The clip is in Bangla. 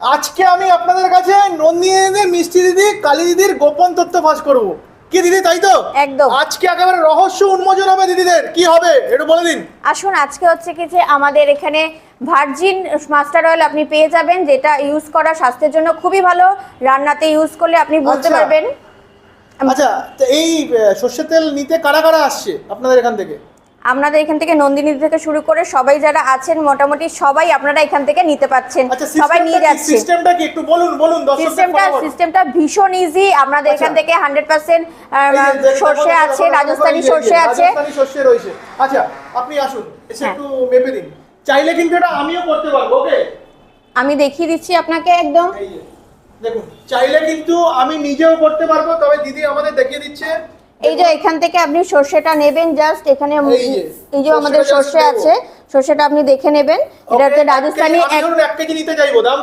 আজকে আমি আপনাদের কাছে নন্দিনী দিদি, মিষ্টি দিদি, কালী দিদির গোপন তথ্য ফাঁস করব। কি দিদি, তাই তো? একদম। আজকে একেবারে রহস্য উন্মোচন হবে দিদিদের। কি হবে একটু বলে দিন। আসুন, আজকে হচ্ছে কি যে আমাদের এখানে ভার্জিন মাস্টার অয়েল আপনি পেয়ে যাবেন, যেটা ইউজ করা স্বাস্থ্যের জন্য খুবই ভালো। রান্নাতে ইউজ করলে আপনি বুঝতে আচ্ছা। পারবেন। আচ্ছা, তো এই সর্ষের তেল নিতে কারা কারা আসছে আপনাদের এখান থেকে? আপনাদের এখান থেকে নন্দিনী থেকে শুরু করে সবাই যারা আছেন মোটামুটি সবাই আপনারা এখান থেকে নিতে পাচ্ছেন। আচ্ছা, সবাই নিয়ে যাচ্ছে। সিস্টেমটা কি একটু বলুন দর্শকদের। সিস্টেমটা ভীষণ ইজি। আপনাদের এখান থেকে 100% সর্ষে আছে, রাজস্থানী সর্ষে আছে। রাজস্থানী সর্ষে রয়েছে। আচ্ছা, আপনি আসুন, এসে একটু মেপে দিন। চাইলে কিন্তু এটা আমিও করতে পারবো। ওকে, আমি দেখিয়ে দিচ্ছি আপনাকে একদম। এই যে দেখুন, চাইলে কিন্তু আমি নিজেও করতে পারবো, তবে দিদি আমাদের দেখিয়ে দিচ্ছে। এই যে এখান থেকে আপনি সর্ষেটা নেবেন, জাস্ট এখানে এই যে আমাদের সর্ষে আছে, সর্ষেটা আপনি দেখে নেবেন। এটা হচ্ছে রাজস্থানী। আমি ধরুন 1 কেজি নিতে চাইবো, দাম